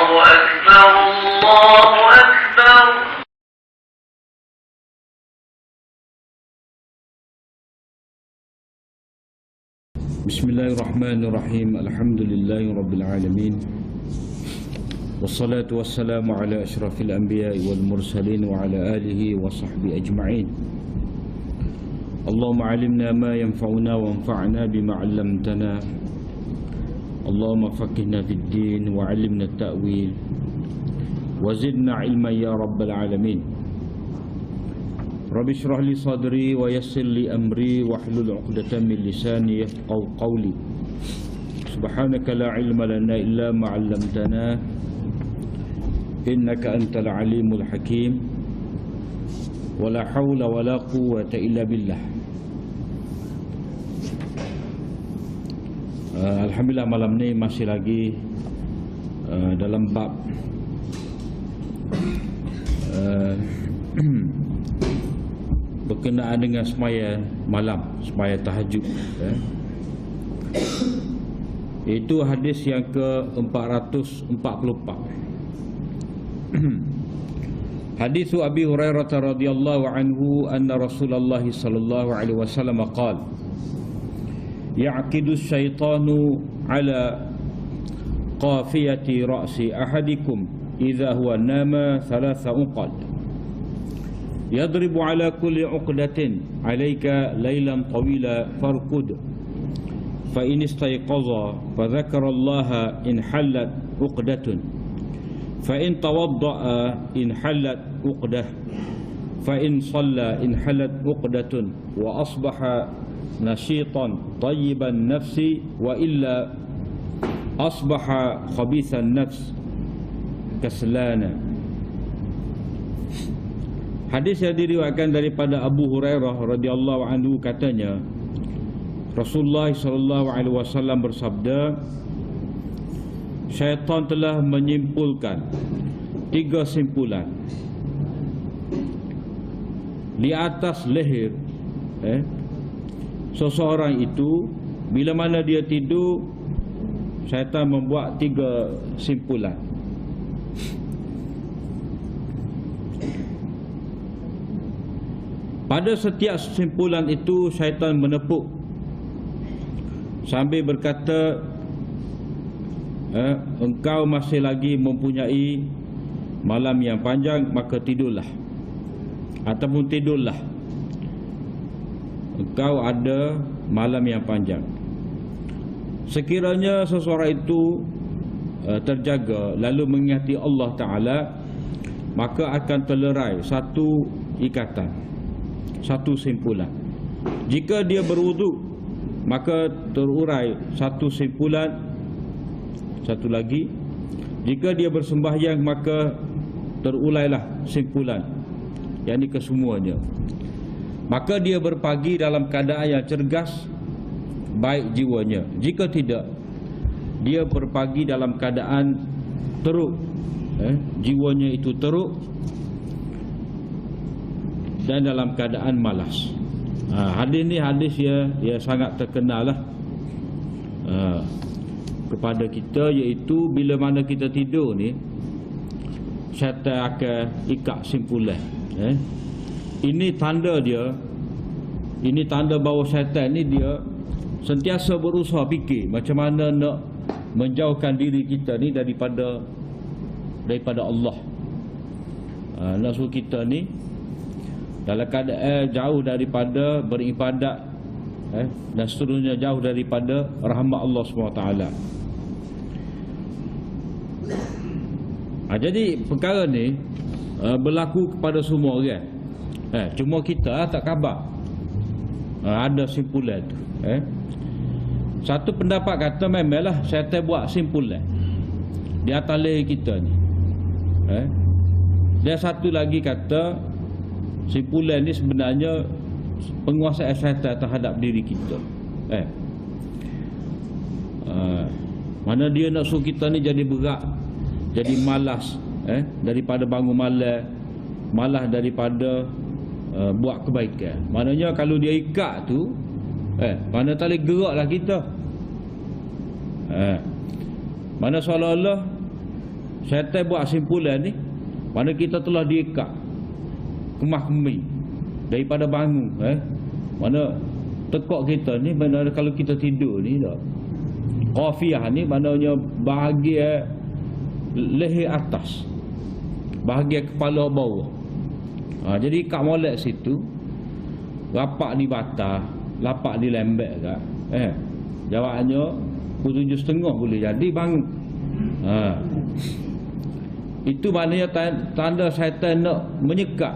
أكبر الله أكبر. بسم الله الرحمن الرحيم. الحمد لله رب العالمين، والصلاة والسلام على أشرف الأنبياء والمرسلين وعلى آله وصحبه أجمعين. اللهم علمنا ما ينفعنا وانفعنا بما علمتنا. اللهم فقهنا في الدين وعلمنا التأويل وزدنا علما يا رب العالمين. رب اشرح لي صدري ويسر لي أمري واحلل عقدة من لساني يفقهوا قولي. سبحانك لا علم لنا إلا ما علمتنا إنك أنت العليم الحكيم. ولا حول ولا قوة إلا بالله. Alhamdulillah, malam ni masih lagi dalam bab berkenaan dengan semaya malam, semaya tahajud. Itu hadis yang ke-444. Hadis Abi Hurairah radhiyallahu anhu anna Rasulullah sallallahu alaihi wasallam qala: يعقد الشيطان على قافية رأس أحدكم إذا هو نام 3 عقد يضرب على كل عقدة عليك ليلا طويلا فارقد فإن استيقظ فذكر الله انحلت عقدة فإن توضأ انحلت عقدة فإن صلى انحلت عقدة وأصبح نشيطا طيب النفس وإلا أصبح خبيث النفس كسلانا. Hadis yang diriwayatkan daripada Abu Hurairah radhiyallahu anhu, katanya Rasulullah sallallahu alaihi wasallam bersabda, syaitan telah menyimpulkan 3 simpulan di atas leher seseorang itu. Bila mana dia tidur, syaitan membuat 3 simpulan. Pada setiap simpulan itu syaitan menepuk sambil berkata, engkau masih lagi mempunyai malam yang panjang, maka tidurlah, ataupun tidurlah, engkau ada malam yang panjang. Sekiranya seseorang itu terjaga lalu mengingati Allah Ta'ala, maka akan terlerai satu ikatan, satu simpulan. Jika dia berwuduk, maka terurai satu simpulan, satu lagi. Jika dia bersembahyang, maka terulailah simpulan, yakni kesemuanya. Maka dia berpagi dalam keadaan yang cergas, baik jiwanya. Jika tidak, dia berpagi dalam keadaan teruk, jiwanya itu teruk, dan dalam keadaan malas. Hadis ni hadis ya sangat terkenal lah kepada kita, iaitu bila mana kita tidur ni, syaitan akan ikat simpulan. Ini tanda dia, ini tanda bahawa syaitan ni dia sentiasa berusaha fikir macam mana nak menjauhkan diri kita ni daripada Allah. Nak suruh kita ni dalam keadaan jauh daripada beribadat, dan seterusnya jauh daripada rahmat Allah SWT. Jadi perkara ni berlaku kepada semua orang. Cuma kita tak khabar ada simpulan tu. Satu pendapat kata memanglah syaitan buat simpulan di atas leher kita ni. Dan satu lagi kata simpulan ni sebenarnya penguasaan syaitan terhadap diri kita. Mana dia nak suruh kita ni jadi berat, jadi malas, daripada bangun malam, malas daripada buat kebaikan. Maknanya kalau dia ikat tu, mana tak boleh geraklah kita. Mana seolah-olah syaitan buat simpulan ni, mana kita telah diikat kemah kemih daripada bangun, mana tekak kita ni, mana kalau kita tidur ni tak, qafiyah ni maknanya bahagian leher atas, bahagian kepala bawah. Jadi ikat molek situ, rapak di batah, lapak di lembek kat. Jawabnya pukul 7.30 boleh jadi bangun. Itu maknanya tanda syaitan nak menyekat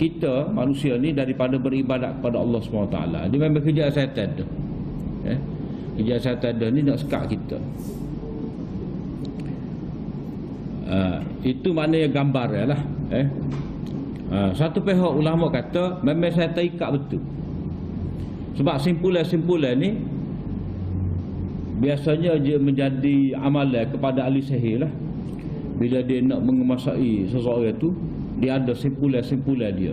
kita manusia ni daripada beribadat kepada Allah SWT. Dia memang kerja syaitan tu. Kerja syaitan tu ni nak sekat kita. Itu maknanya gambar lah. Satu pihak ulama kata memang syaitan ikat betul. Sebab simpulan-simpulan ni biasanya dia menjadi amalan kepada ahli sihir lah. Bila dia nak mengemasai seseorang tu, dia ada simpulan-simpulan dia.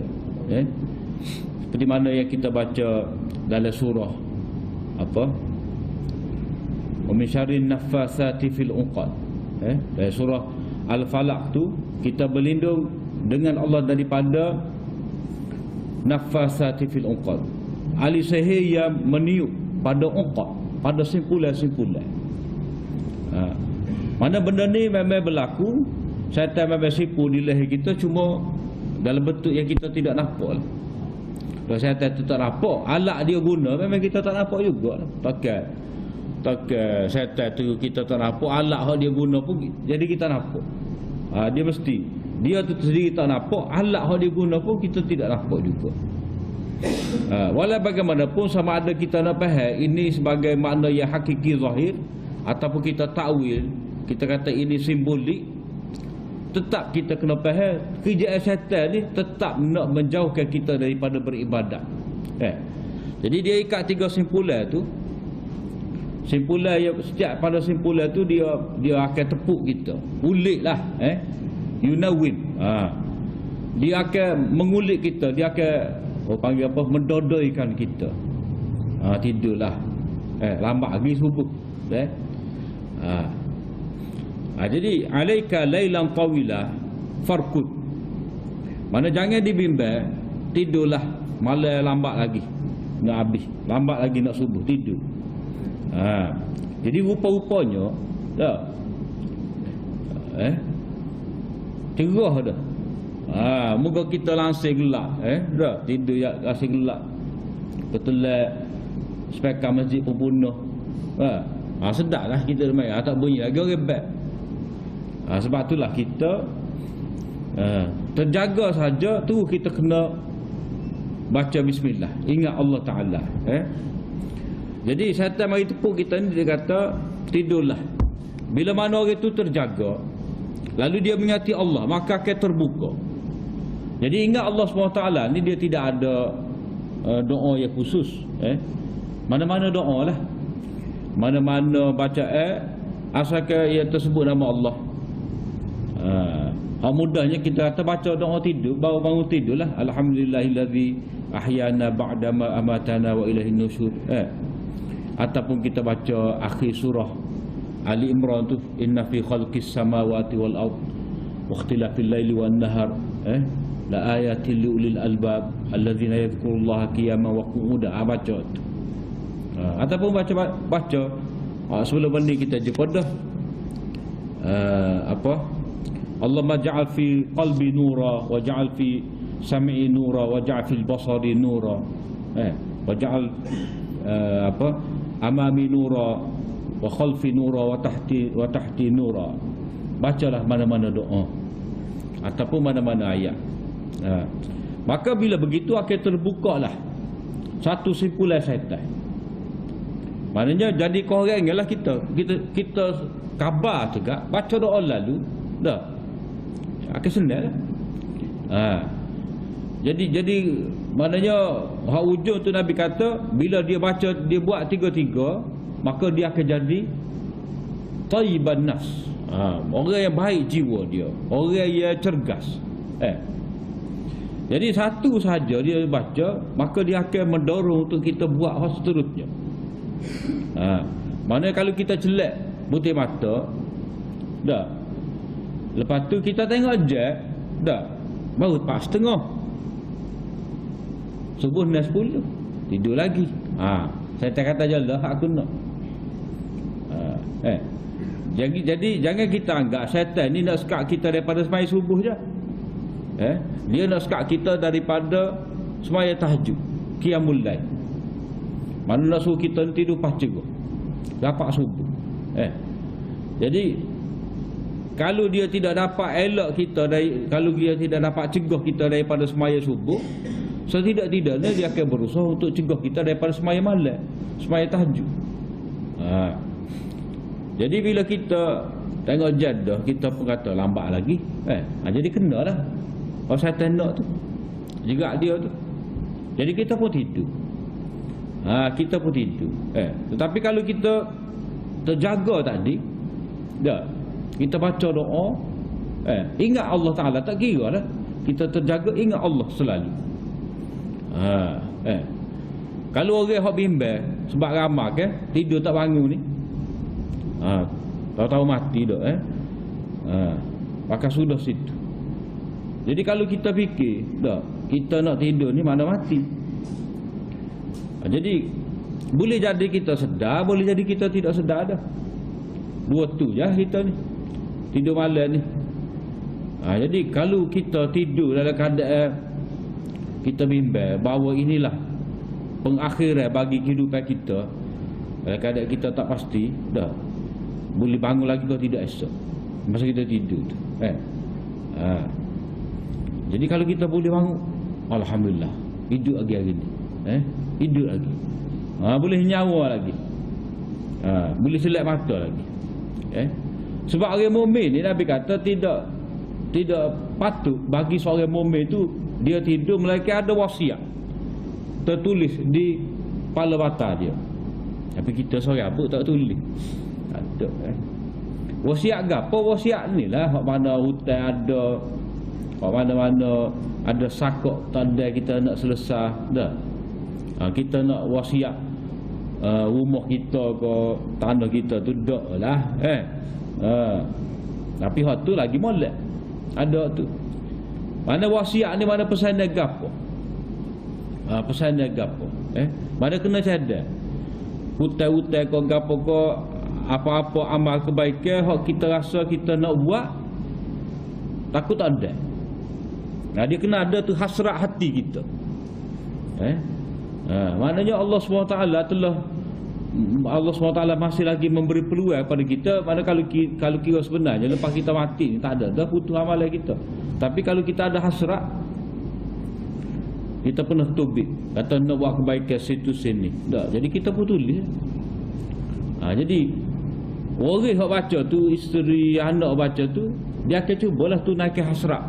Seperti mana yang kita baca dalam surah apa? Wa min syarrin naffasati fil uqad. Dalam surah Al-Falaq tu kita berlindung dengan Allah daripada naffasati fil uqad. Ahli sihir yang meniup pada uqad, pada simpulan-simpulan. Mana benda ni memang berlaku, syaitan memang sipu di leher kita, cuma dalam bentuk yang kita tidak nampak. Kalau syaitan tu tak nampak, alat dia guna memang kita tak nampak juga. Takkan syaitan tu kita tak nampak, alat yang dia guna pun jadi kita nampak. Dia mesti, dia tu sendiri tak nampak, alat yang dia guna pun kita tidak nampak juga. Walau bagaimanapun, sama ada kita nak faham ini sebagai makna yang hakiki zahir ataupun kita takwil, kita kata ini simbolik, tetap kita kena faham kerja syaitan ni tetap nak menjauhkan kita daripada beribadat. Jadi dia ikat 3 simpulan tu. Simpulan yang setiap pada simpulan tu dia akan tepuk kita, uliklah, yunawin. Dia akan mengulik kita, dia akan panggil apa, mendodaikan kita. Tidurlah, lambat lagi subuh. Jadi alaika lailan tawila farkud, mana jangan dibimbang, tidurlah malam lambat lagi nak habis, lambat lagi nak subuh, tidur. Jadi rupa-rupanya dah cerah dah. Moga kita langsing gelap, dah tidur ya langsing gelap, betul speaker masjid pun penuh. Sedaplah kita main, tak bunyi lagi orang bad. Sebab itulah kita terjaga saja tu, kita kena baca bismillah, ingat Allah Ta'ala. Jadi syaitan mari tepuk kita ni, dia kata tidurlah. Bila mana orang itu terjaga, lalu dia mengingati Allah, maka akan terbuka. Jadi ingat Allah SWT ni, dia tidak ada doa yang khusus. Mana-mana doa lah, mana-mana bacaan, asalkan ia tersebut nama Allah. Mudahnya kita kata baca doa tidur, baru bangun tidur lah, alhamdulillahillazi ahyana ba'dama amatana wa ilaihin nusyur. Ataupun kita baca akhir surah Ali Imran tu, inna fi khalqis samawati wal ard wa ikhtilafil laili wan nahar la ayatil liulil albab allazina yadhkurullaha qiyaman wa qu'udan. Baca tu. Ataupun baca sebelum ni kita jumpa dah Allahumma ja'al fi qalbi nura wa ja'al fi sam'i nura wa ja'al fil basari nura wa ja'al amami nura wa khalfi nura wa tahti nura. Bacalah mana-mana doa ataupun mana-mana ayat. Maka bila begitu akan terbukalah satu simpulan syaitan. Maknanya jadi korang lah kita khabar juga, baca doa lalu dah akan senang lah. Jadi maknanya hak ujung tu Nabi kata, bila dia baca, dia buat 3-3, maka dia akan jadi tayyiban nafs. Orang yang baik jiwa dia, orang yang cergas. Jadi satu saja dia baca, maka dia akan mendorong untuk kita buat hal seterusnya. Maknanya kalau kita celak butir mata, dah Lepas tu kita tengok je, dah baru 4:30. Subuh 10, tidur lagi. Saya tak kata je lah aku nak. Jadi jangan kita anggap syaitan ni nak sekat kita daripada semaya subuh je. Dia nak sekat kita daripada semaya tahajud, qiyamul lail. Mana nak suruh kita tidur pas cerah, dapat subuh. Jadi kalau dia tidak dapat elok kita kalau dia tidak dapat cegah kita daripada semaya subuh, setidak-tidaknya dia akan berusaha untuk cegah kita daripada semaya malam, semaya tahajud. Jadi bila kita tengok jadah, kita pun kata lambat lagi. Jadi kena lah kalau syaitan nak tu, juga dia tu. Jadi kita pun tidur. Kita pun tidur. Tetapi kalau kita terjaga tadi, kita baca doa, ingat Allah Ta'ala, tak kira lah kita terjaga, ingat Allah selalu. Kalau orang yang bimbang sebab ramak tidur tak bangun ni, tahu-tahu mati dah. Maka sudah situ. Jadi kalau kita fikir kita nak tidur ni mana mati. Jadi boleh jadi kita sedar, boleh jadi kita tidak sedar dah. Dua tu je kita ni, tidur malam ni. Jadi kalau kita tidur dalam keadaan kita bimbang bahawa inilah pengakhiran bagi kehidupan kita, dalam keadaan kita tak pasti, boleh bangun lagi atau tidak esok masa kita tidur tu. Jadi kalau kita boleh bangun, alhamdulillah, hidup lagi hari ni. Hidup lagi. Boleh nyawa lagi. Boleh selak mata lagi. Sebab orang mukmin ni Nabi kata tidak patut bagi seorang mukmin tu dia tidur melainkan ada wasiat tertulis di kepala mata dia. Tapi kita seorang apa tak tulis. Ada wasiat gapo? Wasiat ni lah hak mana hutang ada, hak mana-mana ada sakok tanda kita nak selesai dah. Kita nak wasiat rumah kita ke tanah kita tu dak lah. Tapi hak tu lagi molek. Ada tu. Mana wasiat ni, mana pesan dia gapo? Pesan dia gapo? Mana kena cadar. Hutang-hutang ke gapo ke apa-apa amal kebaikan hak kita rasa kita nak buat, takut tak ada. Dia kena ada tu hasrat hati kita. Maknanya Allah SWT masih lagi memberi peluang kepada kita. Mana kalau kira sebenarnya lepas kita mati ni tak ada dah putus amalan kita. Tapi kalau kita ada hasrat, kita pernah tubik kata nak buat kebaikan situ sini jadi kita pun tulis. Jadi orang yang baca tu, isteri anak baca tu, dia akan cubalah tunaikan hasrat.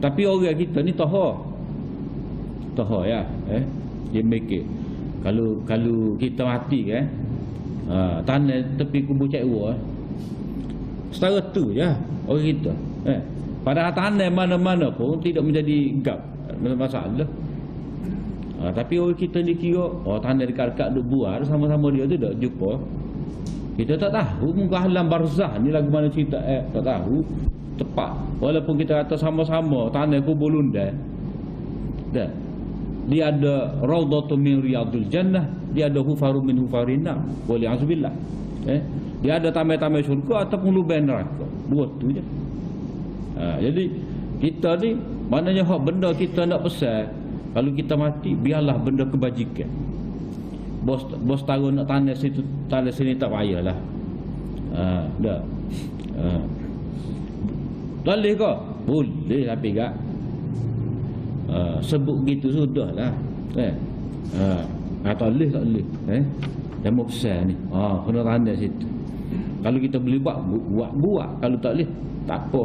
Tapi orang kita ni tahu ya, dia mikir kalau kita mati tanah tepi kubur cekwa setara tu je orang kita. Padahal tanah mana-mana pun tidak menjadi gap, masalah. Tapi orang kita ni kira tanah dekat-dekat duk buat sama-sama dia tu tak jumpa. Kita tak tahu muka alam barzah ni lagu mana cerita tak tahu tepat. Walaupun kita kata sama-sama tanah kubur lundai, dia ada raudhatun min riyadil jannah, dia ada hufarum min hufarinnar, wali azubillah. Dia ada taman-taman syurga ataupun lubang neraka. Dua tu je. Jadi kita ni maknanya hak benda kita nak pesan, kalau kita mati biarlah benda kebajikan. Bos taruh nak tanah situ, tanah sini tak payahlah. Dah. Boleh ke? Boleh tapi gak. Sebut gitu sudahlah. Tak boleh. Demo pesan ni. Kena tanda situ. Kalau kita boleh buat. Kalau tak boleh, tak apa.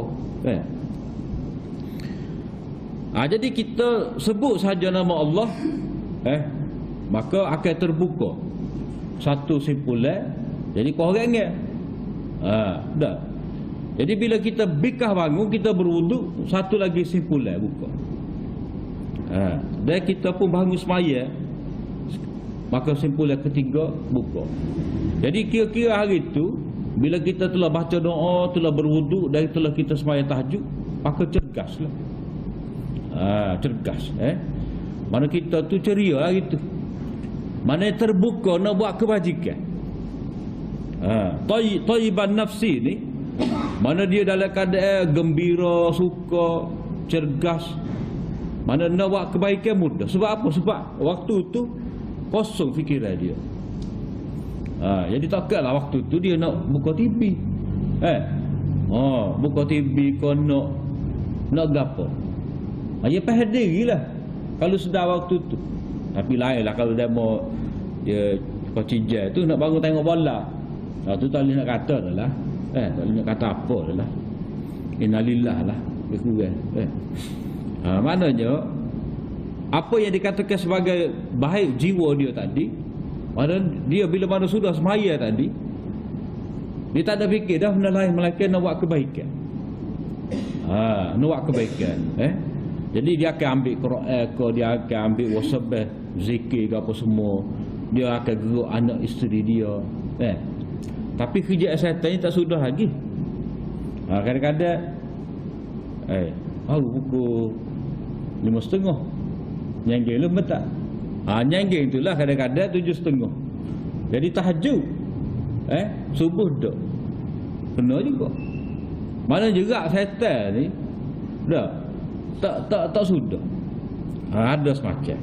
Jadi kita sebut saja nama Allah, maka akan terbuka satu simpulan. Jadi korangnya. Dah. Jadi bila kita bikah bangun, kita berwuduk, satu lagi simpulan buka. Dan kita pun bangun semaya, maka simpulan ketiga buka. Jadi kira-kira hari tu Bila kita telah baca doa, telah berwuduk dan telah kita sembahyang tahajud, maka cergaslah. Cergas. Mana kita tu ceria lah gitu. Mana terbuka nak buat kebajikan. Thayyiban nafsi ni, mana dia dalam keadaan gembira, suka, cergas. Mana nak buat kebaikan mudah. Sebab apa? Sebab waktu tu kosong fikiran dia. Jadi takkanlah waktu tu dia nak buka TV. Buka TV kau nak gapo. Dia pahal dirilah kalau sedar waktu tu. Tapi lainlah kalau dia mau dia kau cijai tu nak bangun tengok bola. Tu tak boleh nak kata dah lah. Tak boleh nak kata apa dah lah. Innalillah lah. Dia kurang. Maknanya apa yang dikatakan sebagai baik jiwa dia tadi, mana dia bila mana sudah semaya tadi, dia tak ada fikir dah benda lain melainkan nak buat kebaikan. Nak buat kebaikan. Jadi dia akan ambil Quran, dia akan ambil wasabah, zikir ke apa semua. Dia akan geruk anak isteri dia. Tapi kerja syaitan ni tak sudah lagi. Kadang-kadang pukul 5.30 nyangging lu betak. Nyangging itulah kadang-kadang 7.30. Jadi tahajud subuh dak kena juga. Mana jerak syaitan ni dah tak sudah. Ada semacam.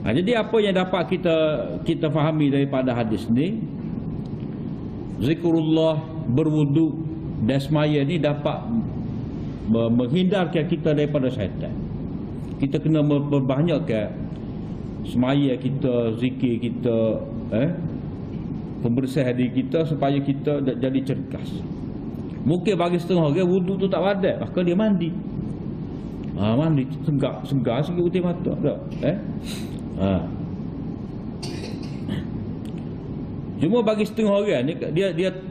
Jadi apa yang dapat kita fahami daripada hadis ni, zikrullah, berwuduk dan semaya ni dapat menghindarkan kita daripada syaitan. Kita kena memperbanyakkan semaya kita, zikir kita, pembersihan diri kita supaya kita jadi cergas. Mungkin bagi setengah orang wuduk tu tak padat, maka dia mandi. Mandi segar sikit putih mata tak? Cuma bagi setengah orang ni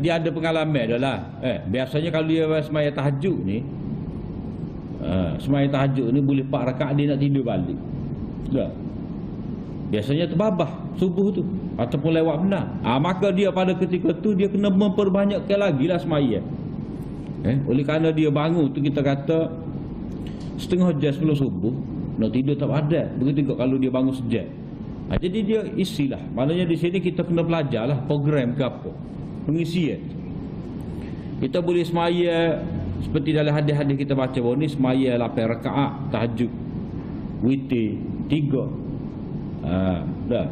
dia ada pengalaman dah lah. Biasanya kalau dia sembahyang tahajud ni, sembahyang tahajud ni boleh 4 rakaat dia nak tidur balik. Tak? Biasanya terbabah subuh tu ataupun lewat benar. Maka dia pada ketika tu dia kena memperbanyakkan lagi lah sembahyang. Oleh kerana dia bangun tu kita kata setengah jam sebelum subuh, nak tidur tak padat. Begitu juga kalau dia bangun sejam. Jadi dia isilah. Maknanya di sini kita kena belajar lah program ke apa, pengisian. Kita boleh semaya seperti dalam hadis-hadis kita baca bahawa ni semaya 8 rakaat tahajud, witir 3. Dah.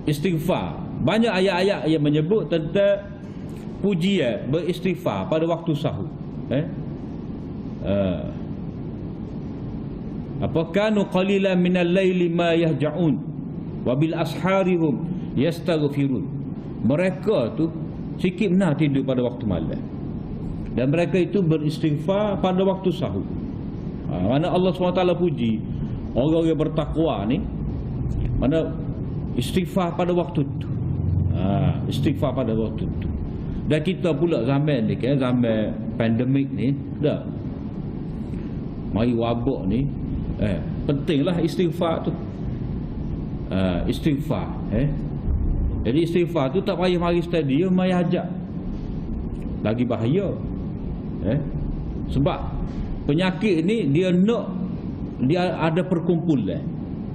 Istighfar. Banyak ayat-ayat yang menyebut tentang pujian beristighfar pada waktu sahur. Apa kanu qalilan minal laili ma yahja'un wa bil asharihum yastaghfirun. Mereka tu sikit benar tidur pada waktu malam. Dan mereka itu beristighfar pada waktu sahur. Mana Allah SWT puji orang yang bertakwa ni, mana istighfar pada waktu tu. Istighfar pada waktu tu. Dan kita pula zaman ni kan, zaman pandemik ni dah mari wabak ni, pentinglah istighfar tu. Istighfar. Jadi istighfar tu tak payah mari stadium, mari hajat. Lagi bahaya. Sebab penyakit ni dia ada perkumpulan.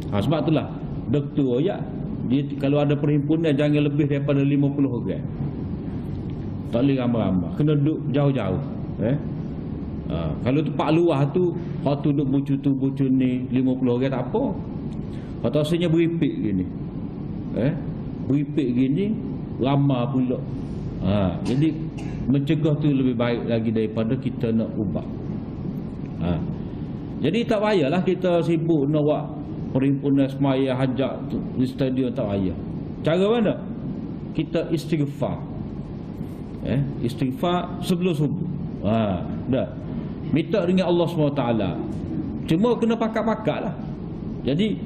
Sebab itulah doktor ya, dia kalau ada perhimpunan jangan lebih daripada 50 orang. Tak boleh ramai-ramai, kena duduk jauh-jauh. Kalau tempat luar tu, kalau tu duduk bucu ni 50 orang tak apa. Kalau asalnya beripik gini, beripik gini ramai pula. Jadi mencegah tu lebih baik lagi daripada kita nak ubah. Jadi tak payahlah kita sibuk nak buat perhimpunan semaya hajat di stadium, tak payah. Cara mana? Kita istighfar. Istighfar sebelum subuh. Dah. Minta dengan Allah SWT. Cuma kena pakat-pakat lah. Jadi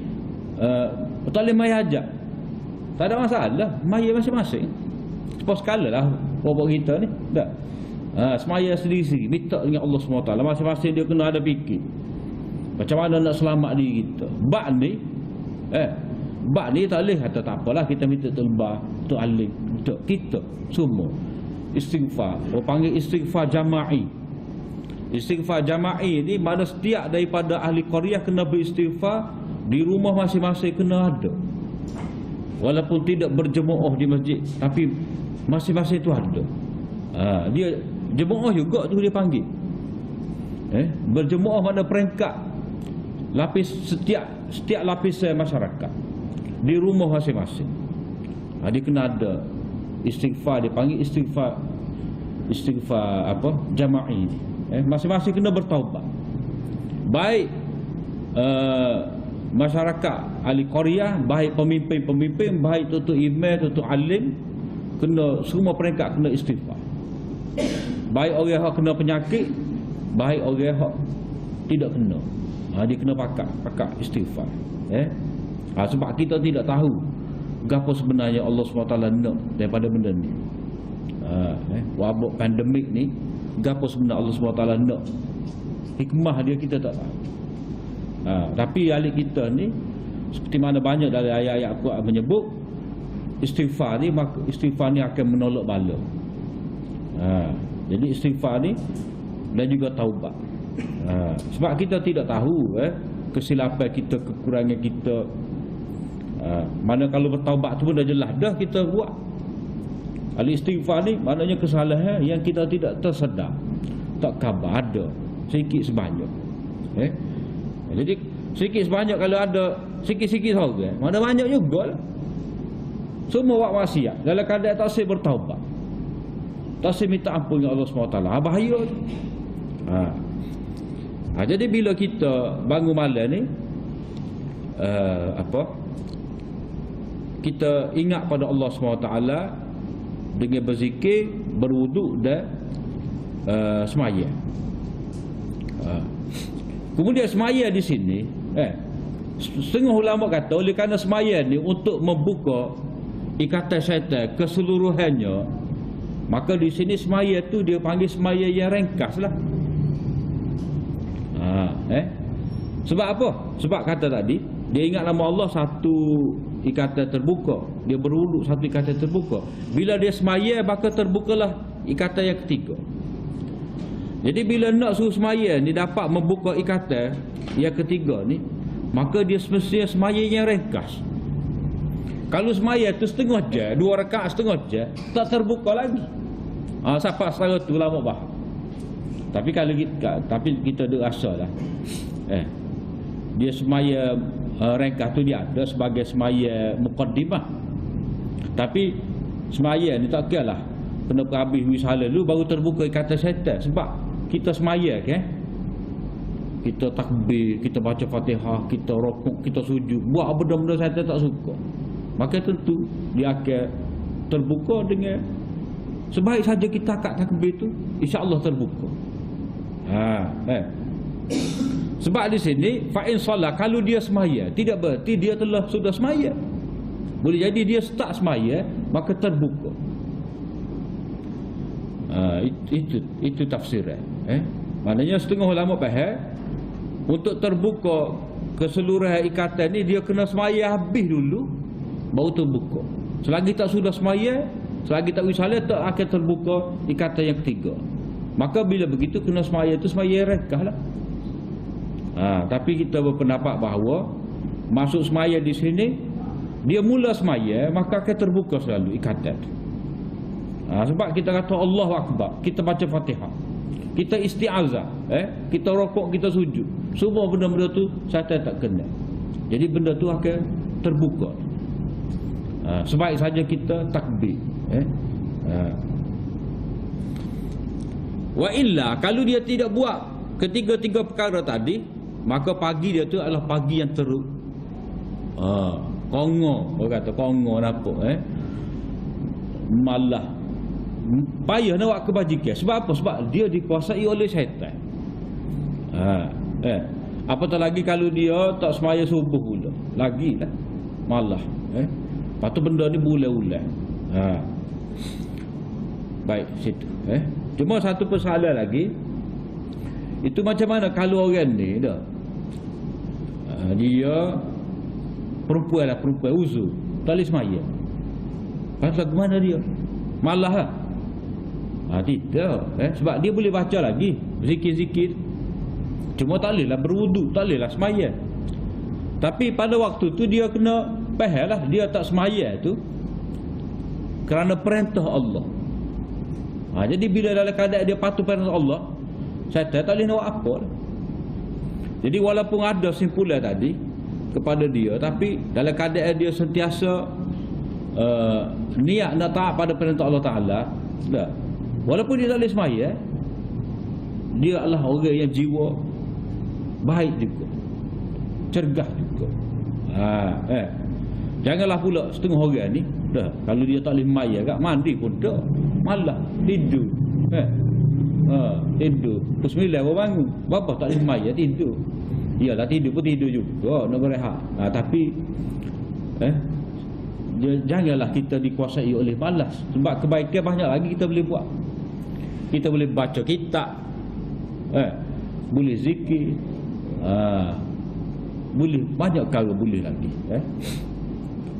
tak boleh maya hajat. Tak ada masalah, maya masing-masing. Sepuluh skala lah bapak kita ni. Dah. Semaya sendiri-sendiri, minta dengan Allah SWT. Masing-masing dia kena ada fikir macam mana nak selamat diri kita. Bak ni tak boleh kata tak apalah kita minta tu lebah, tu alim. kita semua istighfar. Orang panggil istighfar jama'i. Istighfar jama'i ni mana setiap daripada ahli qaryah kena beristighfar, di rumah masing-masing kena ada. Walaupun tidak berjemaah di masjid, tapi masing-masing tu ada. Dia jemaah juga tu dia panggil. Berjemaah mana peringkat lapis setiap lapisan masyarakat di rumah masing-masing. Dia kena ada istighfar, dia panggil istighfar apa? Jama'i. Masing-masing kena bertaubat. Baik masyarakat ahli qaryah, baik pemimpin-pemimpin, baik tutu imam, tutu alim, kena semua peringkat kena istighfar. Baik orang yang kena penyakit, baik orang yang tidak kena. Dia kena pakat istighfar. Sebab kita tidak tahu gapo sebenarnya Allah SWT nak daripada benda ni. Wabak pandemik ni, gapo sebenarnya Allah SWT nak. Hikmah dia kita tak tahu. Tapi ahli kita ni, seperti mana banyak dari ayat-ayat Al-Quran menyebut, istighfar ni akan menolak bala. Jadi istighfar ni dan juga taubat. Sebab kita tidak tahu kesilapan kita, kekurangan kita. Mana kalau bertaubat tu pun dah jelas dah kita buat. Al-istighfar ni maknanya kesalahan yang kita tidak tersedar, tak khabar ada sikit sebanyak. Jadi sikit sebanyak kalau ada sikit-sikit saja, mana banyak juga lah. Semua buat maksiat dalam keadaan tak sih bertaubat, tak sih minta ampun dengan Allah SWT. Bahaya tu. Jadi bila kita bangun malam ni, kita ingat pada Allah SWT dengan berzikir, berwuduk dan semaya. Kemudian semaya di sini, setengah ulama kata oleh kerana semaya ni untuk membuka ikatan syaitan keseluruhannya, maka di sini semaya tu dia panggil semaya yang ringkas lah. Sebab apa? Sebab kata tadi dia ingat nama Allah, satu ikatan terbuka. Dia berwuduk, satu ikatan terbuka. Bila dia semaya, maka terbukalah ikatan yang ketiga. Jadi bila nak suruh semaya ni dapat membuka ikatan yang ketiga ni, maka dia semestinya semaya yang ringkas. Kalau semaya tu setengah jam, 2 rakaat setengah jam, tak terbuka lagi. Siapa secara tu lama faham. Tapi kalau kita ada rasa lah, dia semaya ringkas tu dia ada sebagai semaya muqaddimah. Tapi semaya ni tak kira lah, kena habis wishala dulu baru terbuka ikatan syaitan. Sebab kita semaya kita takbir, kita baca Fatihah, kita rukuk, kita sujud, buat benda-benda syaitan tak suka, maka tentu dia akan terbuka dengan sebaik saja kita akad takbir tu, insya-Allah terbuka. Sebab di sini fa in solat, kalau dia semaya, tidak berarti dia sudah semaya. Boleh jadi dia start semaya maka terbuka. Itu tafsirnya. Maknanya setengah ulama faham untuk terbuka keseluruhan ikatan ni dia kena semaya habis dulu baru terbuka. Selagi tak sudah semaya, selagi tak wisalah, tak akan terbuka ikatan yang ketiga. Maka bila begitu kena semaya itu semaya rekah lah. Tapi kita berpendapat bahawa masuk semaya di sini, dia mula semaya maka akan terbuka selalu ikatan. Sebab kita kata Allahu Akbar, kita baca Fatihah, kita isti'azah, kita rokok, kita sujud, semua benda-benda tu syaitan tak kena. Jadi benda tu akan terbuka. Sebaik saja kita takbir. Wa illa, kalau dia tidak buat ketiga-tiga perkara tadi, maka pagi dia tu adalah pagi yang teruk. Kongo, orang kata kongo apa, malah payah nak buat kebajikan. Sebab apa? Sebab dia dikuasai oleh syaitan. Apatah lagi kalau dia tak semaya subuh pula, lagilah malah. Lepas tu benda ni berulang-ulang. Baik situ. Cuma satu persoalan lagi, itu macam mana kalau orang ni dah dia perempuan uzur, tak boleh semaya. Pasal ke mana dia? Malah lah. Tidak. Sebab dia boleh baca lagi, zikir-zikir. Cuma tak bolehlah berwuduk, tak bolehlah semaya. Tapi pada waktu tu dia kena faham lah, dia tak semaya tu kerana perintah Allah. Jadi bila dalam keadaan dia patuh perintah Allah, syaitan tak boleh nak buat apa lah. Jadi walaupun ada simpulan tadi kepada dia, tapi dalam keadaan dia sentiasa niat nak taat pada perintah Allah Ta'ala, tak. Walaupun dia tak boleh semaya, dia adalah orang yang jiwa baik juga, cergas juga. Janganlah pula setengah orang ni dah, kalau dia tak boleh semaya kat mandi pun tak, malah tidur. Tidur pukul 9 baru bangun. Bapa tak boleh semaya, tidur. Iyalah, tidur pun tidur juga, nak berehat. Tapi janganlah kita dikuasai oleh malas. Sebab kebaikan banyak lagi kita boleh buat. Kita boleh baca kitab, boleh zikir, boleh banyak perkara boleh lagi.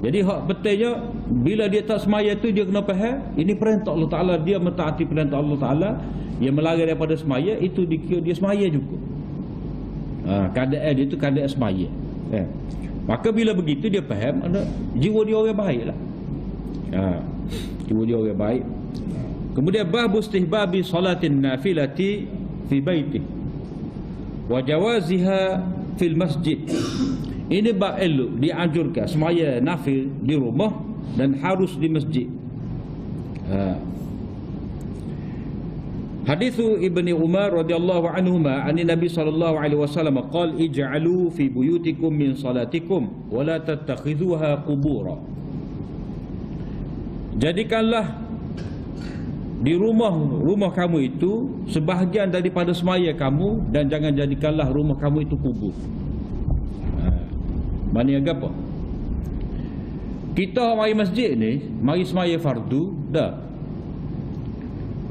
Jadi hak betulnya bila dia tak semaya tu, dia kena faham ini perintah Allah Ta'ala, dia mentaati perintah Allah Ta'ala. Yang melari daripada semaya itu dikira dia semaya juga. Keadaan dia itu keadaan semaya. Maka bila begitu dia faham ada jiwa dia orang baik lah. Jiwa dia orang baik. Kemudian bab istihbabi salatin nafilati fi baiti wa jawaziha fil masjid. Ini bab elok dianjurkan semaya nafil di rumah dan harus di masjid. Hadithu Ibni Umar radhiyallahu anhuma an Nabi sallallahu alaihi wasallam qala ij'alu fi buyutikum min salatikum wa la tattakhidhuha qubura. Jadikanlah di rumah kamu itu sebahagian daripada semaya kamu, dan jangan jadikanlah rumah kamu itu kubur. Maknanya apa? Kita mari masjid ni, mari semaya fardu dah.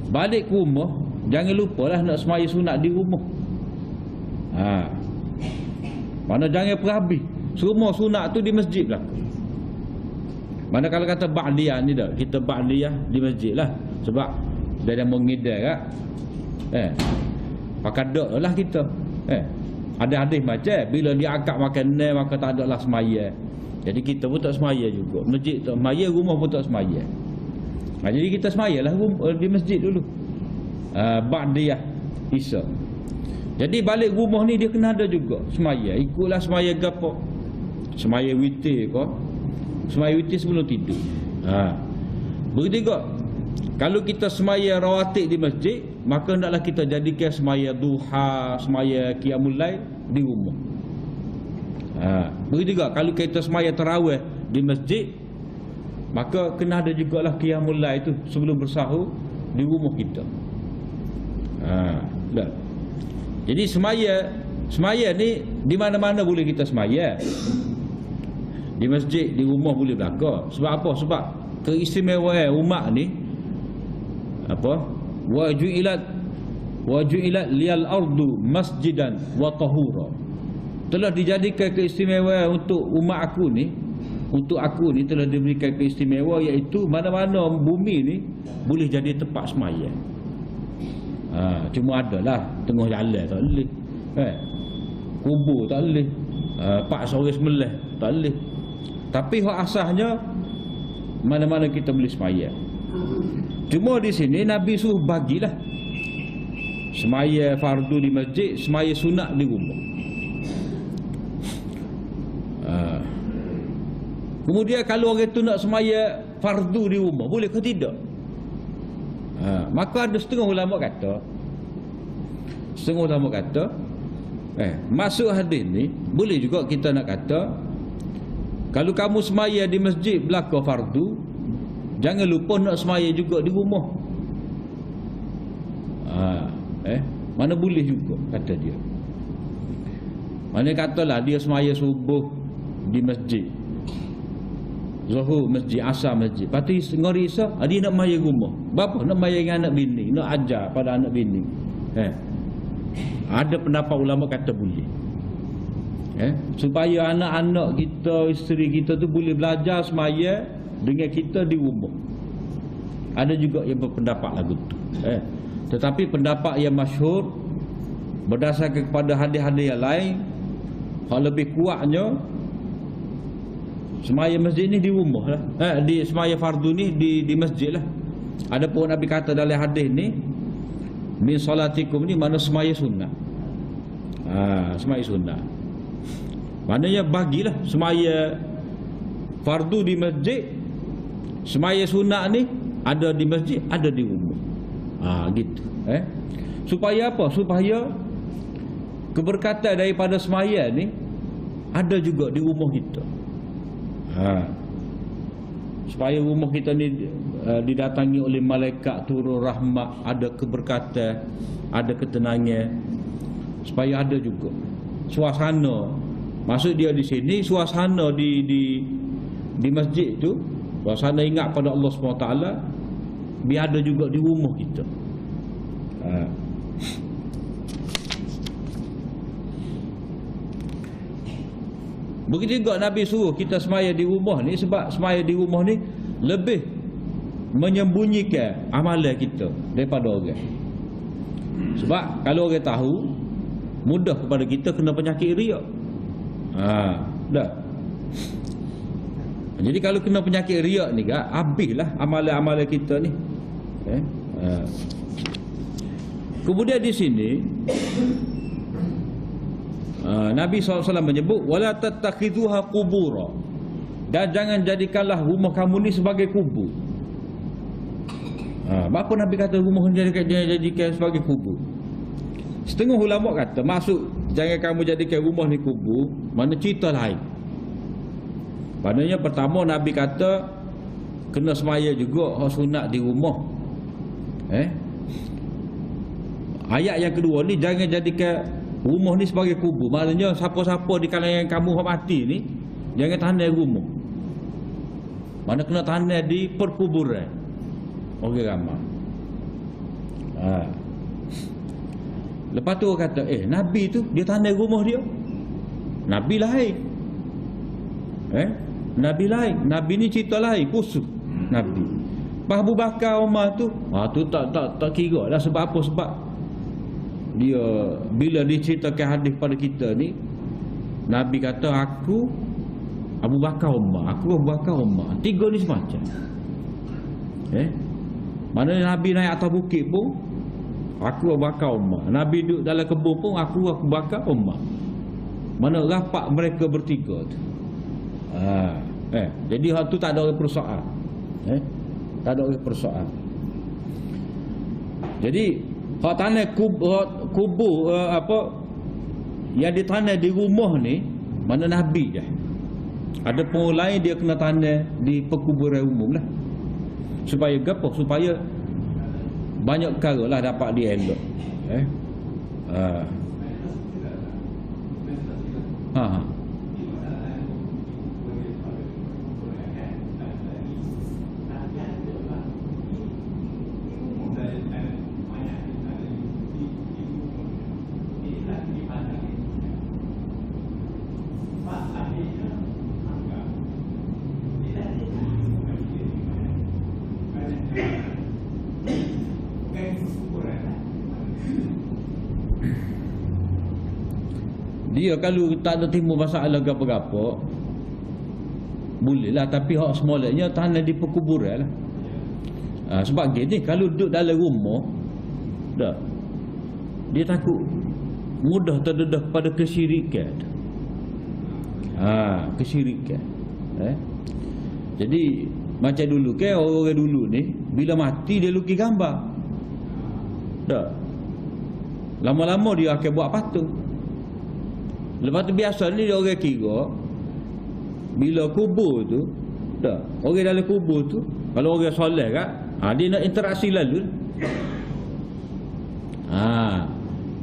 Balik ke rumah, jangan lupalah nak semaya sunat di rumah. Mana jangan perhabis semua sunat tu di masjid lah. Mana kalau kata ba'diyah ni dah, kita ba'diyah di masjid lah. Sebab dia dah mengidar kan. Pakai dok lah kita. Ada hadis macam bila dia akak makan ni, maka tak ada lah semaya. Jadi kita pun tak semaya juga. Masjid tak semaya, rumah pun tak semaya. Jadi kita semaya lah di masjid dulu. Ba'diyah Isya. Jadi balik rumah ni dia kena ada juga semaya. Ikutlah semaya gapo. Semaya witir ke? Semaya witir sebelum tidur. Begitu juga kalau kita semaya rawatib di masjid, maka hendaklah kita jadikan semaya duha, semaya qiyamul lail di rumah. Begitu juga kalau kita semaya tarawih di masjid, maka kena ada jugalah qiyamul lail itu sebelum bersahur di rumah kita. Jadi semaya ni di mana-mana boleh kita semaya. Di masjid, di rumah boleh belaka. Sebab apa? Sebab keistimewaan umat ni apa? Waju'ilat liyal ardu masjidan wa tahura. Telah dijadikan keistimewaan untuk umat aku ni, untuk aku ni telah diberikan keistimewaan, iaitu mana-mana bumi ni boleh jadi tempat semaya. Cuma adalah tengah jalan tak boleh, kubur tak boleh, pak sore sembelih tak boleh. Tapi hak asasnya mana-mana kita boleh semaya. Cuma di sini Nabi suruh bagilah semaya fardu di masjid, semaya sunat di rumah. Kemudian kalau orang tu nak semaya fardu di rumah, boleh ke tidak? Maka ada setengah ulama kata, masuk hadis ni boleh juga kita nak kata, kalau kamu semaya di masjid belaka fardu, jangan lupa nak semaya juga di rumah. Mana boleh juga kata dia. Mana katalah dia semaya subuh di masjid, zuhur masjid, asar masjid, lepas tu ngari Isya dia nak maya rumah. Bapa nak maya dengan anak bini, nak ajar pada anak bini. Ada pendapat ulama kata boleh. Supaya anak-anak kita, isteri kita tu boleh belajar semaya dengan kita di rumah. Ada juga yang berpendapat lagu tu. Tetapi pendapat yang masyhur berdasarkan kepada hadis-hadis yang lain, hal lebih kuatnya semaya masjid ni di rumah lah. Di semaya fardu ni di masjid lah. Adapun Nabi kata dalam hadis ni, min salatikum ni mana semaya sunat. Semaya sunat. Maknanya bagilah semaya fardu di masjid, semaya sunat ni ada di masjid, ada di rumah. Gitu. Supaya apa? Supaya keberkatan daripada semaya ni ada juga di rumah kita. Supaya rumah kita ni didatangi oleh malaikat, turun rahmat, ada keberkatan, ada ketenangan. Supaya ada juga suasana. Maksud dia di sini suasana di masjid tu, suasana ingat pada Allah SWT, biar ada juga di rumah kita. Begitu juga Nabi suruh kita semaya di rumah ni, sebab semaya di rumah ni lebih menyembunyikan amalan kita daripada orang. Sebab kalau orang tahu, mudah kepada kita kena penyakit riak. Dah. Jadi kalau kena penyakit riak ni kan, habislah amalan-amalan kita ni. Kemudian di sini Nabi SAW menyebut wala tattakhidhuha qubura, dan jangan jadikanlah rumah kamu ni sebagai kubur. Apa Nabi kata rumah ni jadikan sebagai kubur? Setengah ulama kata maksud jangan kamu jadikan rumah ni kubur, mana cerita lain. Maknanya pertama Nabi kata kena semaya juga hak sunat di rumah. Ayat yang kedua ni jangan jadikan rumah ni sebagai kubur. Maknanya siapa-siapa di kalangan kamu hak mati ni jangan tanam rumah. Mana kena tanam di perkuburan orang ramai. Lepas tu orang kata Nabi tu dia tanam rumah dia. Nabi lain. Nabi lain. Nabi ni cerita lain, khusus Nabi. Abu Bakar, Umar tu tu tak kira lah. Sebab apa? Sebab dia bila diceritakan hadis pada kita ni, Nabi kata aku Abu Bakar, Umar, aku Abu Bakar, Umar. Tiga ni semacam. Mana Nabi naik atas bukit pun aku Abu Bakar, Umar. Nabi duduk dalam kebun pun aku Abu Bakar, Umar. Mana rapat mereka bertiga tu. Jadi hal tu tak ada orang persoalan. Tak ada orang persoalan. Jadi hak tanah kubur yang ditanam di rumah ni mana Nabi je. Ada pun lain dia kena tanam di perkuburan umum lah. Supaya apa? Supaya banyak perkara lah dapat dielok. Dia kalau tak ada timbul masalah apa-apa boleh lah, tapi hak semolanya tanah di perkuburan lah. Sebab gini, kalau duduk dalam rumah dah, dia takut mudah terdedah pada kesyirikan. Kesyirikan. Jadi macam dulu ke orang dulu ni bila mati dia lukis gambar. Dah. Lama-lama dia akan buat patung. Lepas tu biasa ni dia orang kira bila kubur tu dah, orang dalam kubur tu kalau orang soleh kan, dia nak interaksi lalu.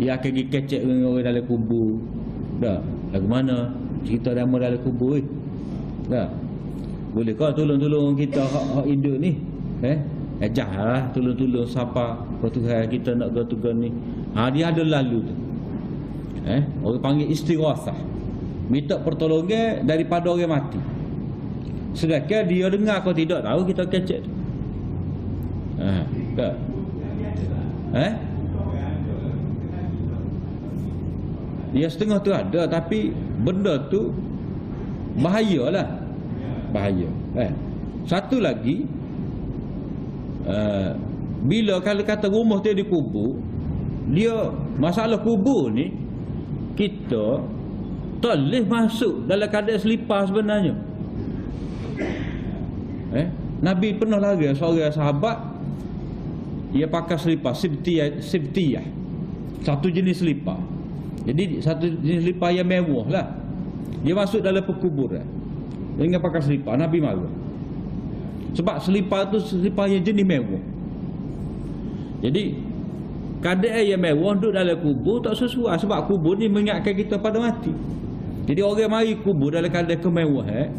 Dia akan pergi kecek dengan orang dalam kubur. Dah, lagu mana cerita nama dalam kubur dah. Boleh kau tolong-tolong kita hak hidup ni? Janganlah tolong-tolong siapa Tuhan kita nak tugas ni. Dia ada lalu tu. Orang panggil istighasah, minta pertolongan daripada orang mati. Sedangkan dia dengar kau tidak tahu, kita kecek. Tak. Ya setengah tu ada, tapi benda tu bahayalah. Bahaya. Satu lagi, bila kalau kata rumah tu dikubur, dia masalah kubur ni kita tak boleh masuk dalam keadaan selipar sebenarnya. Nabi pernah lagi seorang sahabat, dia pakai selipar sibtiyah, satu jenis selipar. Jadi satu jenis selipar yang mewah lah. Dia masuk dalam perkuburan dengan pakai selipar. Nabi marah sebab selipar tu selipar yang jenis mewah. Jadi keadaan yang mewah duduk dalam kubur tak sesuai, sebab kubur ni mengingatkan kita pada mati. Jadi orang mari kubur dalam keadaan kemewahan,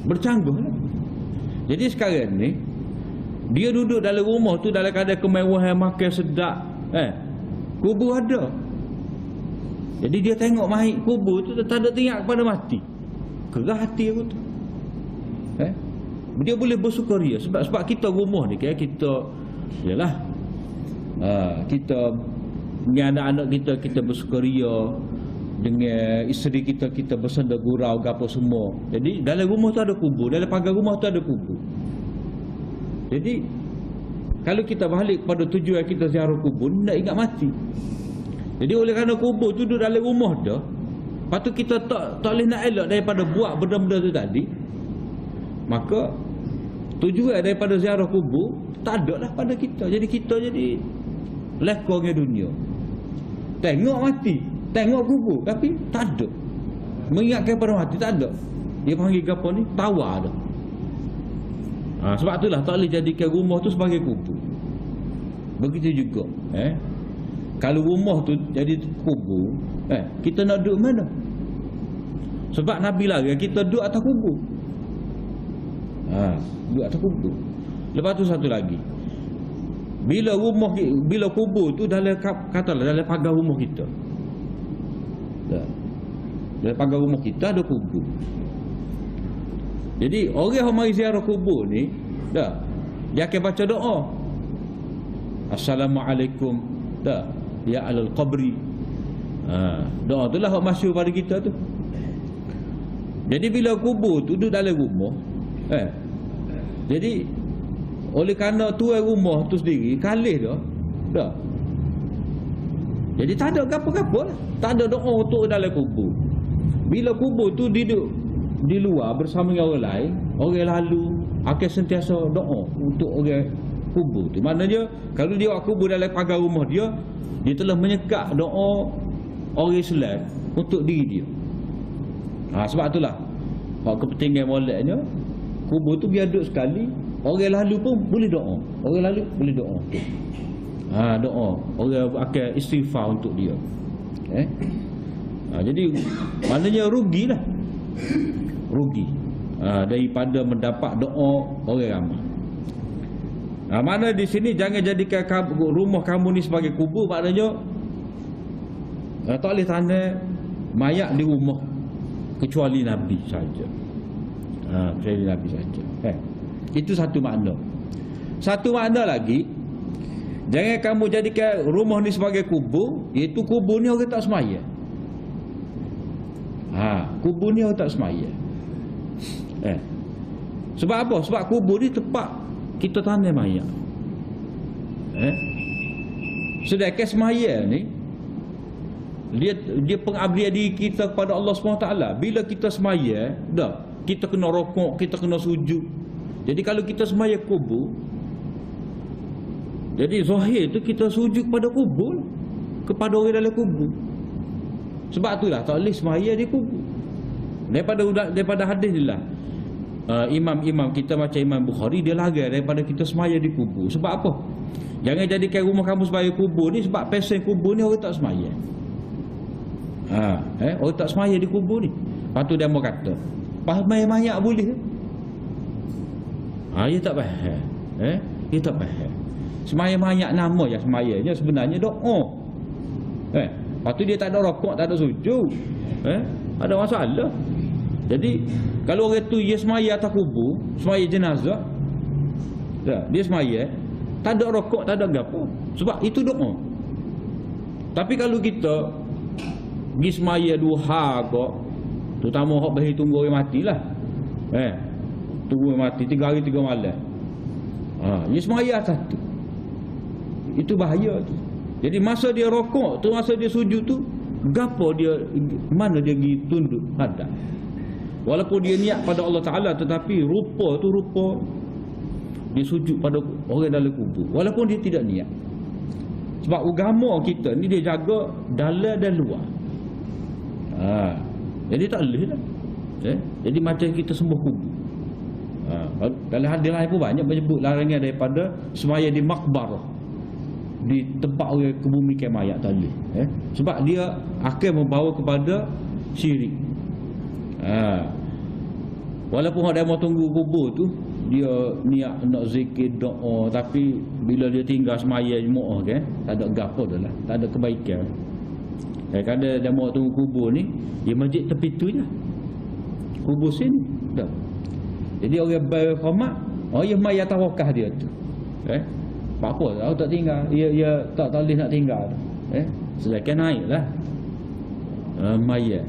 bercanggah lah. Jadi sekarang ni dia duduk dalam rumah tu dalam keadaan kemewahan, makan sedap, kubur ada. Jadi dia tengok mai kubur tu tak ada teringat kepada mati. Kerah hati aku tu. Dia boleh bersukaria sebab kita rumah ni kita yalah, kita dengan anak-anak kita bersukaria, dengan isteri kita bersenda gurau gapo semua. Jadi dalam rumah tu ada kubur, dalam pagar rumah tu ada kubur. Jadi kalau kita balik pada tujuan kita ziarah kubur, nak ingat mati. Jadi oleh kerana kubur tu duduk dalam rumah dah, lepas tu kita tak boleh nak elak daripada buat benda-benda tu tadi. Maka tujuan daripada ziarah kubur tak ada lah pada kita. Jadi kita jadi lekor dengan dunia. Tengok mati, tengok kubur, tapi tak ada mengingatkan pada mati, tak ada. Dia panggil apa ni? Tawar dah. Sebab itulah tak boleh jadikan rumah tu sebagai kubur. Begitu juga kalau rumah tu jadi kubur, kita nak duduk mana? Sebab Nabi larang kita duduk atas kubur. Duduk atas kubur. Lepas tu satu lagi, bila kubur tu dalam, katalah dalam pagar rumah kita, dalam pagar rumah kita ada kubur. Jadi orang yang mari ziarah kubur ni, dia akan baca doa, Assalamualaikum ya alal qabri. Doa tu lah yang masyhur pada kita tu. Jadi bila kubur tu duduk dalam rumah, jadi oleh kerana tuan rumah tu sendiri kalih dah. Jadi tak ada apa-apa lah. Tak ada doa untuk dalam kubur. Bila kubur tu duduk di luar bersama dengan orang lain, orang lalu akan sentiasa doa untuk orang kubur tu. Maknanya kalau dia buat kubur dalam pagar rumah dia telah menyekak doa orang Islam untuk diri dia. Sebab itulah kepentingan moleknya kubur tu biar duduk sekali, orang lalu pun boleh doa. Orang lalu boleh doa. Doa. Orang akan istighfar untuk dia. Jadi maknanya rugilah. Rugi daripada mendapat doa orang ramai. Mana di sini jangan jadikan rumah kamu ni sebagai kubur. Maknanya tak boleh tanam mayat di rumah kecuali Nabi saja. Kecuali Nabi saja. Itu satu makna. Satu makna lagi, jangan kamu jadikan rumah ni sebagai kubur, iaitu kubur ni orang tak semaya. Kubur ni orang tak semaya. Sebab apa? Sebab kubur ni tempat kita tanam mayat. Sedangkan semaya ni dia pengabdian diri kita kepada Allah SWT. Bila kita semaya, kita kena rokok, kita kena sujud. Jadi kalau kita semaya kubur, jadi zahir tu kita sujud kepada kubur, kepada orang dalam kubur. Sebab itulah tak boleh semaya di kubur. Daripada hadis ni lah, imam-imam kita macam Imam Bukhari, dia larang daripada kita semaya di kubur. Sebab apa? Jangan jadikan rumah kamu sebagai kubur ni, sebab pesen kubur ni orang tak semaya. Orang tak semaya di kubur ni. Lepas tu dia mau kata, semaya mayat boleh ke? Dia tak faham. Dia tak faham. Semaya mayat nama yang semayanya sebenarnya doa. Lepas tu dia tak ada rokok, tak ada sujud. Ada masalah. Jadi Kalau orang tu dia semaya atas kubur, semaya jenazah, dia semaya, tak ada rokok, tak ada gapo. Sebab itu doa. Tapi kalau kita pergi semaya duha kok, terutama hok bagi tunggu orang matilah. Tunggu orang mati 3 hari 3 malam. Dia semaya atas tu. Itu bahaya tu. Jadi masa dia rokok tu, masa dia sujud tu, gapo dia, mana dia pergi tunduk hadap. Walaupun dia niat pada Allah Ta'ala, tetapi rupa tu rupa dia sujud pada orang dalam kubur, walaupun dia tidak niat. Sebab agama kita ni dia jaga dalam dan luar. Jadi tak boleh lah. Jadi macam kita sembah kubur. Dalam hadis lain pun banyak menyebut larangan daripada semaya di makbarah, di tempat orang kebumikan mayat tak boleh. Sebab dia akan membawa kepada syirik. Walaupun ada mau tunggu kubur tu, dia niat nak zikir doa, tapi bila dia tinggal semaya jemaah kan, tak ada gapo dah lah, tak ada kebaikan. Kadang dia mau tunggu kubur ni, dia masjid tepi tu je, kubur sini dah. Jadi orang berhormat, dia mayat tawakah dia tu. Apa tahu tak tinggal, ia tak boleh nak tinggal. Silakan naiklah mayat.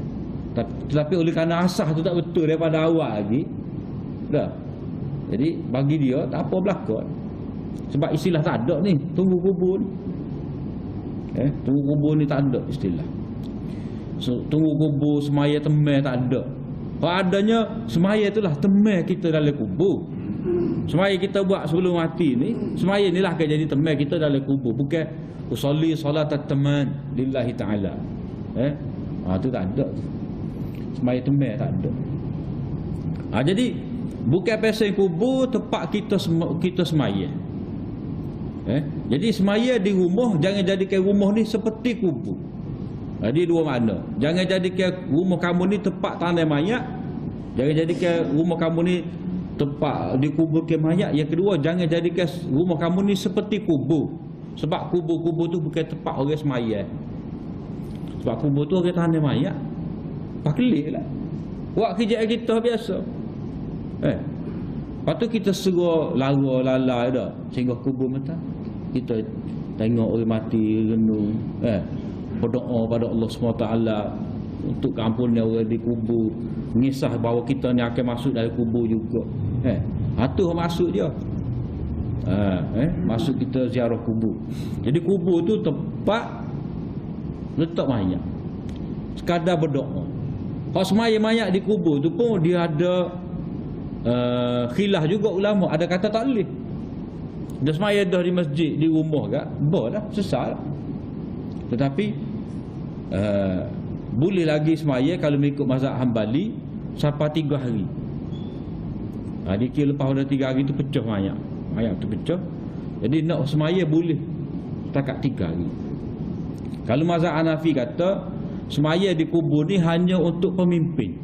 Tetapi oleh kerana asas tu tak betul daripada awal lagi dah. Jadi bagi dia tak apa berlaku. Sebab istilah tak ada ni, tunggu kubur ni. Tunggu kubur ni tak ada istilah. So, tunggu kubur semaya temai tak ada. Kalau adanya semaya itulah temai kita dalam kubur. Semaya kita buat sebelum mati ni, semaya inilah akan jadi temai kita dalam kubur. Bukan usolli salatat taman lillahi ta'ala. Tu tak ada. Semaya temai tak ada. Jadi bukan pasal kubur tempat kita semaya. Jadi semaya di rumah, jangan jadikan rumah ni seperti kubur. Dia dua makna. Jangan jadikan rumah kamu ni tempat tanam mayat. Jangan jadikan rumah kamu ni tempat dikuburkan mayat. Yang kedua, jangan jadikan rumah kamu ni seperti kubur. Sebab kubur-kubur tu bukan tempat orang semaya. Sebab kubur tu orang tanam mayat. Paklik lah. Buat kerja kita biasa. Lepas tu kita serah lara dah sehingga kubur mata. Kita tengok orang mati renung, berdoa pada Allah SWT untuk keampunan orang di kubur, mengisah bahawa kita ni akan masuk dalam kubur juga. Itu masuk dia. Masuk kita ziarah kubur. Jadi kubur tu tempat letak mayat, sekadar berdoa. Kalau semaya mayat di kubur tu pun dia ada khilaf juga ulama. Ada kata tak boleh. Dia semaya dah di masjid, di rumah kan, boleh dah, sesat. Tetapi boleh lagi semaya kalau mengikut mazhab Hambali sampai 3 hari. Dikira lepas pada 3 hari tu pecah mayat. Mayat tu pecah. Jadi nak semaya boleh setakat 3 hari. Kalau mazhab Hanafi kata semaya di kubur ni hanya untuk pemimpin.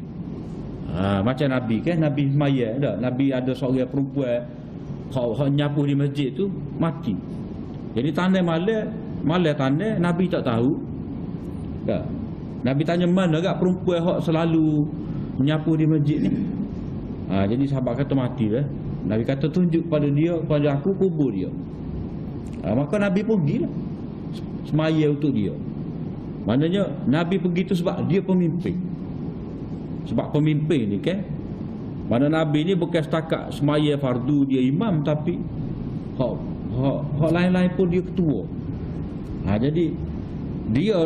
Macam Nabi kan, Nabi semaya dah. Nabi ada seorang perempuan hak nyapu di masjid tu mati. Jadi tanda malam tanda Nabi tak tahu. Tak. Nabi tanya mana agak perempuan hak selalu nyapu di masjid ni. Jadi sahabat kata mati dah. Nabi kata tunjuk pada dia, pada aku kubur dia. Maka Nabi pergilah semaya untuk dia. Maknanya Nabi pergi tu sebab dia pemimpin. Sebab pemimpin ni kan, mana Nabi ni bukan setakat semaya fardu dia imam, tapi hak lain-lain pun dia ketua. Jadi dia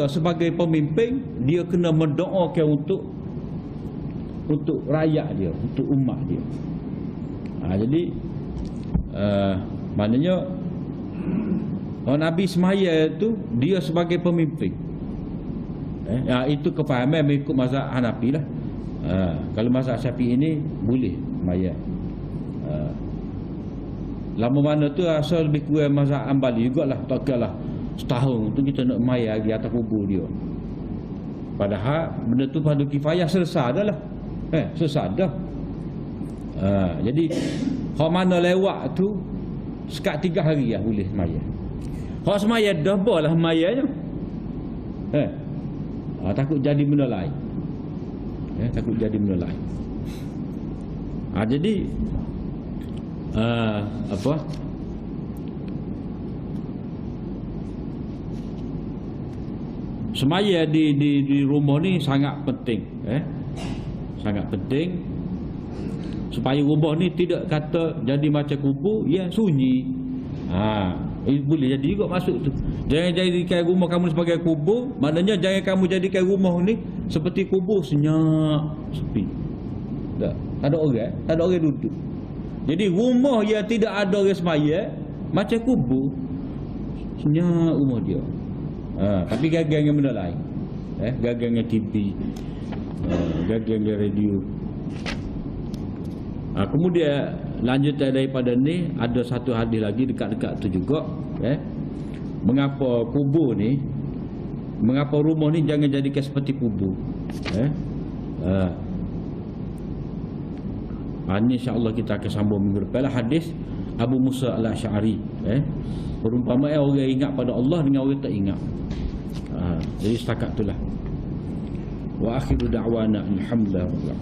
sebagai pemimpin, dia kena mendoakan untuk rakyat dia, untuk umat dia. Jadi maknanya Nabi semaya tu dia sebagai pemimpin. Itu kefahaman mengikut mazhab Hanafi lah. Kalau mazhab Syafi'i ini boleh semaya. Lama mana tu asal lebih kurang mazhab Hambali jugalah. Takkanlah setahun tu kita nak maya lagi atas kubur dia. Padahal benda tu fardu kifayah selesai dah lah. Selesai dah. Jadi hak mana lewat tu sekat 3 hari lah boleh semaya. Hak semaya dah boleh mayanya. Takut jadi benda lain. takut jadi benda lain. Jadi semaya di rumah ni sangat penting, sangat penting supaya rumah ni tidak kata jadi macam kubur yang sunyi. Boleh jadi juga masuk tu. Jangan jadikan rumah kamu sebagai kubur, maknanya jangan kamu jadikan rumah ni seperti kubur, senyap, sepi. Tak ada orang, tak ada orang duduk. Jadi rumah yang tidak ada orang semaya macam kubur, senyap rumah dia. Tapi gagang dengan benda lain, gagang dengan TV, gagang dengan radio. Kemudian lanjutan daripada ni, ada satu hadis lagi dekat-dekat tu juga, mengapa kubur ni, mengapa rumah ni jangan jadikan seperti kubur. Ini insya-Allah kita akan sambung minggu depan. Hadis Abu Musa Al-Asy'ari, perumpamaan orang ingat pada Allah dengan orang tak ingat. Jadi setakat itulah. Wa akhiru da'wana alhamdulillah.